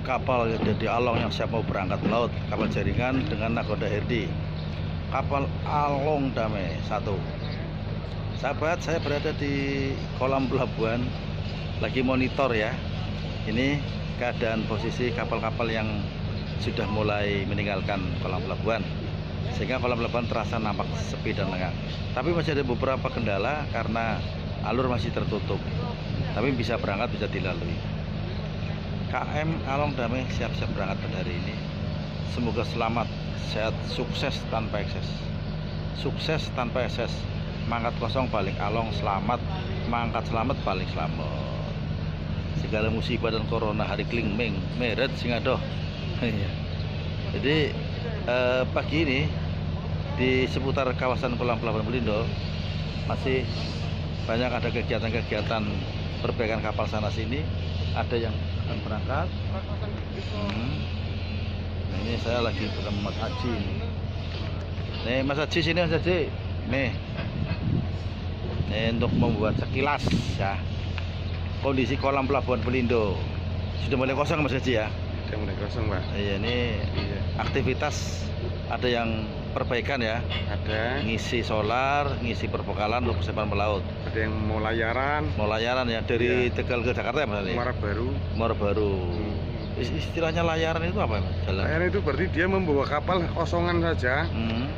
kapal jadi Along yang siap mau berangkat laut, kapal jaringan dengan nakoda Herdi, kapal Along Damai 1. Sahabat, saya berada di kolam pelabuhan, lagi monitor ya. Ini keadaan posisi kapal-kapal yang sudah mulai meninggalkan kolam pelabuhan, sehingga kolam pelabuhan terasa nampak sepi dan lengang. Tapi masih ada beberapa kendala karena alur masih tertutup, tapi bisa berangkat, bisa dilalui. KM Along Damai siap-siap berangkat pada hari ini. Semoga selamat, sehat, sukses tanpa ekses. Sukses tanpa ekses. Mangkat kosong balik Along selamat, mangkat selamat balik selamat. Segala musibah dan corona hari klingming meret singadoh. Jadi pagi ini di seputar kawasan kolam pelabuhan Belindo masih banyak ada kegiatan-kegiatan perbaikan kapal sana sini. Ada yang akan berangkat. Nah, ini saya lagi bersama Mas Haji. Nih Mas Haji, sini Mas Haji. Nih untuk membuat sekilas ya kondisi kolam pelabuhan Belindo. Sudah mulai kosong Mas Haji ya? Sudah mulai kosong Pak. Iya, ini aktivitas ada yang perbaikan ya, ada ngisi solar, ngisi perbekalan untuk persiapan melaut. Ada yang mau layaran ya dari Tegal ke Jakarta ya Mas? Muara Baru. Istilahnya layaran itu apa Mas? Layaran itu berarti dia membawa kapal kosongan saja,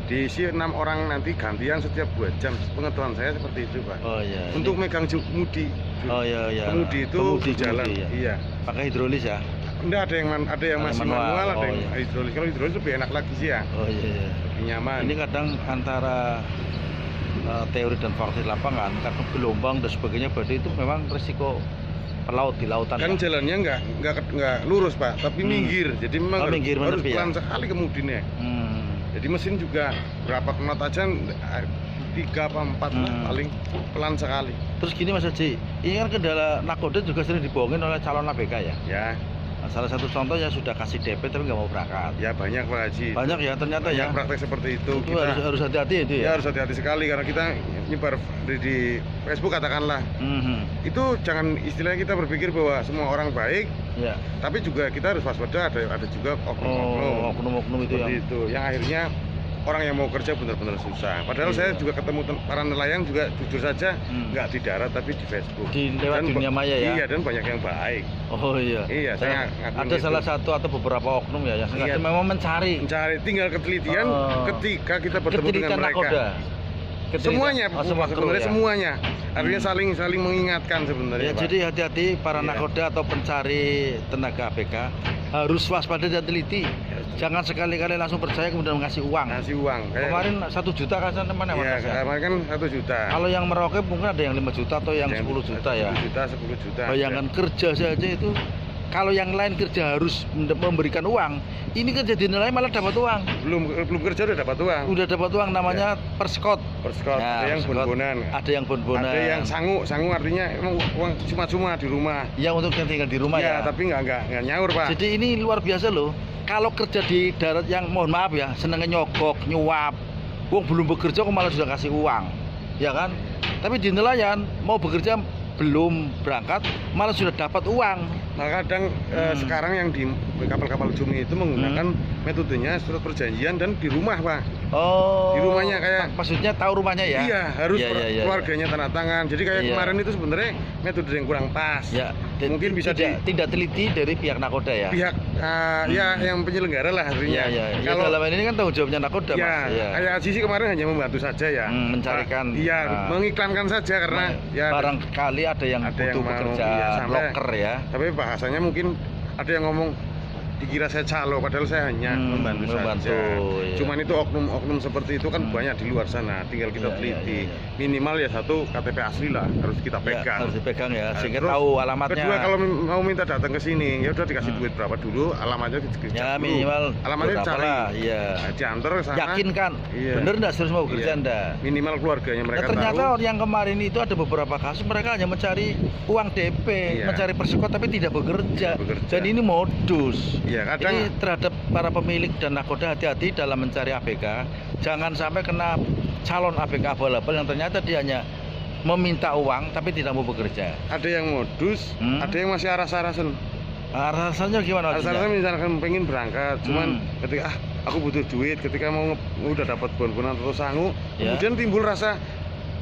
diisi 6 orang, nanti gantian setiap 2 jam. Pengetahuan saya seperti itu Pak. Oh iya. Untuk megang kemudi. Oh iya. Kemudi itu jalan. Ya. Iya. Pakai hidrolis ya? Enggak, ada yang masih manual, ada yang hidrolis. Kalau hidrolis lebih enak lagi sih ya. Oh iya. Lebih nyaman. Ini kadang antara teori dan fakta di lapangan, karena gelombang dan sebagainya, berarti itu memang risiko pelaut di lautan. Kan ya? Jalannya enggak lurus Pak, tapi minggir. Jadi memang harus pelan sekali kemudinya. Jadi mesin juga berapa knot aja, 3 apa 4 paling pelan sekali. Terus gini Mas Haji, ini kan kendala nakoda juga sering dibohongin oleh calon ABK ya? Ya. Nah, salah satu contoh ya sudah kasih DP tapi nggak mau berangkat. Ya banyak Pak Haji. Banyak ya ternyata ya. Praktek seperti itu. Kita harus hati-hati itu ya. Ya harus hati-hati sekali karena kita nyebar di Facebook katakanlah. Itu jangan istilahnya kita berpikir bahwa semua orang baik. Ya. Tapi juga kita harus waspada, ada juga oknum-oknum itu yang akhirnya orang yang mau kerja benar-benar susah. Padahal saya juga ketemu para nelayan juga jujur saja nggak di darat tapi di Facebook. Lewat dunia maya ya. Iya, dan banyak yang baik. Oh iya. Iya, saya ada salah satu atau beberapa oknum ya yang sengaja memang mencari. Tinggal ketelitian ketika kita bertemu dengan mereka. Semuanya, sebenarnya semuanya. Artinya saling mengingatkan sebenarnya. Ya, jadi hati-hati para nakoda atau pencari tenaga ABK, harus waspada dan teliti. Jangan sekali-kali langsung percaya kemudian ngasih uang. Kemarin 1 juta kan teman ya? Iya, kemarin kan 1 juta. Kalau yang merauke mungkin ada yang 5 juta atau yang 10 juta ya. 10 juta. Bayangkan kerja saja itu. Kalau yang lain kerja harus memberikan uang, ini kerja di nelayan malah dapat uang. Belum kerja udah dapat uang. Udah dapat uang, namanya perskot. Ya, ada yang bon-bonan. Ada yang bon-bonan. Ada yang sangu artinya emang uang cuma-cuma di rumah. Ya untuk yang tinggal di rumah ya. Tapi nggak nyaur Pak. Jadi ini luar biasa loh. Kalau kerja di darat yang mohon maaf ya, senengnya nyogok, nyuap. Wong belum bekerja kok malah sudah kasih uang, ya kan? Tapi di nelayan mau bekerja belum berangkat malah sudah dapat uang. Nah kadang sekarang yang di kapal-kapal cumi itu menggunakan metodenya surat perjanjian dan di rumah Pak. Oh. Di rumahnya kayak. Maksudnya tahu rumahnya ya? Iya, harus keluarganya tanda tangan. Jadi kayak kemarin itu sebenarnya metode yang kurang pas. Ya. Mungkin bisa tidak teliti dari pihak nakoda ya? Pihak ya yang penyelenggara lah artinya. Kalau dalam ini kan tanggung jawabnya nakoda Mas. Kayak Azizi kemarin hanya membantu saja ya. Mencarikan. Mengiklankan saja karena barangkali ada yang butuh pekerjaan loker ya. Tapi bahasanya mungkin ada yang ngomong dikira saya calo, padahal saya hanya membantu saja. Iya. Cuman itu oknum-oknum seperti itu kan banyak di luar sana. Tinggal kita teliti. Minimal ya 1 KTP asli lah harus kita pegang. Harus dipegang ya, sehingga tahu alamatnya. Kedua, kalau mau minta datang ke sini, ya udah dikasih duit berapa dulu, alamatnya dikasih. Ya minimal alamatnya cari. Iya. Diantar ke sana. Yakin kan? Bener enggak serius mau bekerja Anda? Minimal keluarganya mereka tahu. Ternyata yang kemarin itu ada beberapa kasus mereka hanya mencari uang DP, mencari persekot tapi tidak bekerja. Dan ini modus. Iya, kadang ini terhadap para pemilik dan nakoda, hati-hati dalam mencari ABK. Jangan sampai kena calon ABK abal-abal yang ternyata dia hanya meminta uang tapi tidak mau bekerja. Ada yang modus, ada yang masih aras-arasan. Alasannya gimana? Alasannya misalkan pengen berangkat, cuman ketika aku butuh duit, ketika mau udah dapat bon-bonan atau sangu, kemudian timbul rasa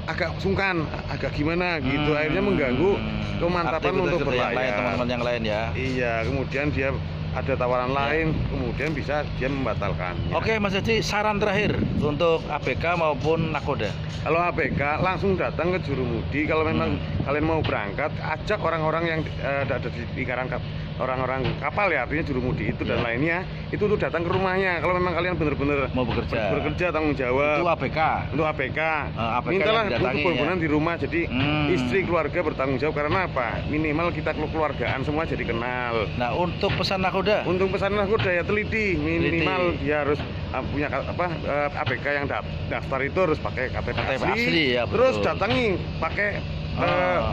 agak sungkan, agak gimana gitu, akhirnya mengganggu kemantapan untuk berlayar. Teman-teman yang lain ya. Iya, kemudian dia ada tawaran lain, kemudian bisa dia membatalkan. Oke, Mas Haji, saran terakhir untuk ABK maupun nakoda. Kalau ABK langsung datang ke Jurumudi. Kalau memang kalian mau berangkat, ajak orang-orang yang ada di lingkaran orang-orang kapal ya, artinya Jurumudi itu dan lainnya, itu tuh datang ke rumahnya. Kalau memang kalian benar-benar mau bekerja tanggung jawab. Itu ABK. Untuk ABK. ABK mintalah buku bon-bonan di rumah. Jadi istri keluarga bertanggung jawab, karena apa? Minimal kita keluargaan semua jadi kenal. Nah, untuk pesan nakoda. Untuk pesan nakoda ya teliti, minimal dia harus punya ABK yang daftar itu harus pakai KTP asli ya, terus datangi pakai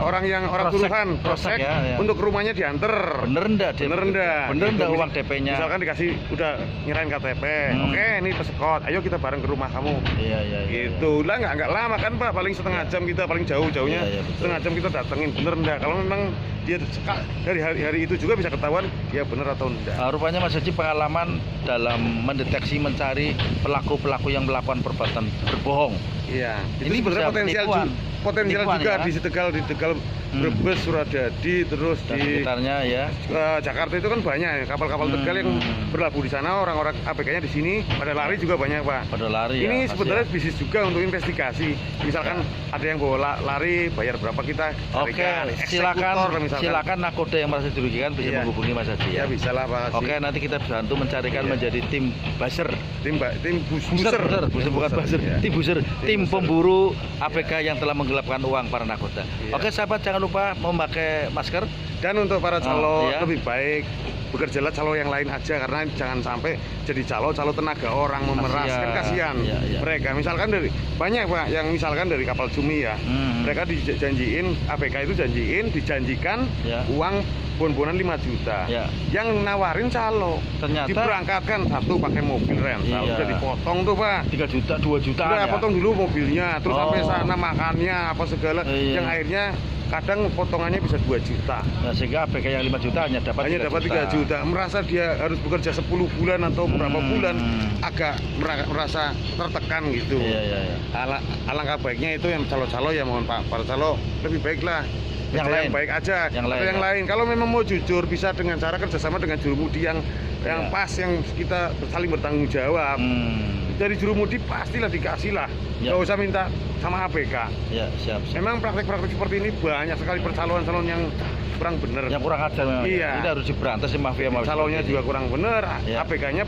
orang suruhan prosek ya. Untuk rumahnya diantar. Bener enggak uang DP-nya? Misalkan dikasih udah nyerahin KTP, oke ini pesekot, ayo kita bareng ke rumah kamu. Iya. Gitu lah, nggak lama kan Pak, paling setengah jam kita, paling jauhnya setengah jam kita datengin. Bener enggak? Kalau memang dia dari hari itu juga bisa ketahuan ya bener atau enggak. Rupanya Mas Haji pengalaman dalam mendeteksi, mencari pelaku-pelaku yang melakukan perbuatan berbohong. Iya. Ini sebenarnya potensial juga ya? di Tegal, Brebes, Suradadi, terus dan di sekitarnya ya. Jakarta itu kan banyak kapal-kapal Tegal yang berlabuh di sana, orang-orang ABK-nya di sini, pada lari juga banyak Pak. Pada lari. Ini sebenarnya bisnis juga untuk investigasi. Misalkan ada yang bawa lari, bayar berapa kita? Oke, silakan nakoda yang merasa dirugikan bisa menghubungi Mas Haji ya. Bisa lah Pak. Oke, nanti kita bantu mencarikan menjadi tim buzzer. Tim buzzer, bukan buzzer. Tim buzzer, tim pemburu ABK yang telah menggelapkan uang para nakoda. Oke sahabat, jangan lupa memakai masker. Dan untuk para calo lebih baik bekerjalah calo yang lain aja, karena jangan sampai jadi calo tenaga orang memeras, kan kasihan mereka. Misalkan banyak Pak yang misalkan dari kapal cumi ya, mereka dijanjiin, ABK itu dijanjikan uang bon-bonan 5 juta. Yang nawarin calo, ternyata diberangkatkan satu pakai mobil rental, udah dipotong tuh Pak, 3 juta, 2 juta. Udah potong dulu mobilnya, terus sampai sana makannya apa segala, yang akhirnya kadang potongannya bisa 2 juta. Nah, sehingga ABK yang 5 juta hanya dapat 3 juta. Merasa dia harus bekerja 10 bulan atau berapa bulan, agak merasa tertekan gitu. Alangkah baiknya itu yang calo-calo ya, mohon Pak, para calo lebih baiklah yang baik aja. Yang lain kalau memang mau jujur, bisa dengan cara kerjasama dengan Jurumudi yang pas, yang kita saling bertanggung jawab. Dari Jurumudi pastilah dikasih lah, nggak usah minta sama ABK. Siap. Memang praktek-praktek seperti ini banyak sekali percaloan-calon yang kurang bener, yang kurang ajar memang. Ini harus diberantas sih, mafia. Calonnya juga kurang bener. ABK-nya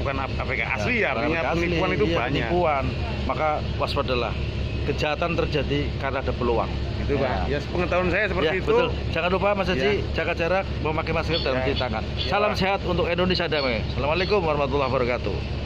bukan ABK asli ya, artinya penipuan itu banyak. Maka waspadalah, kejahatan terjadi karena ada peluang. Itu Pak. Ya, pengetahuan saya seperti itu. Betul. Jangan lupa Mas Haji jaga jarak, memakai masker dan mencuci tangan. Salam sehat untuk Indonesia damai. Assalamualaikum warahmatullahi wabarakatuh.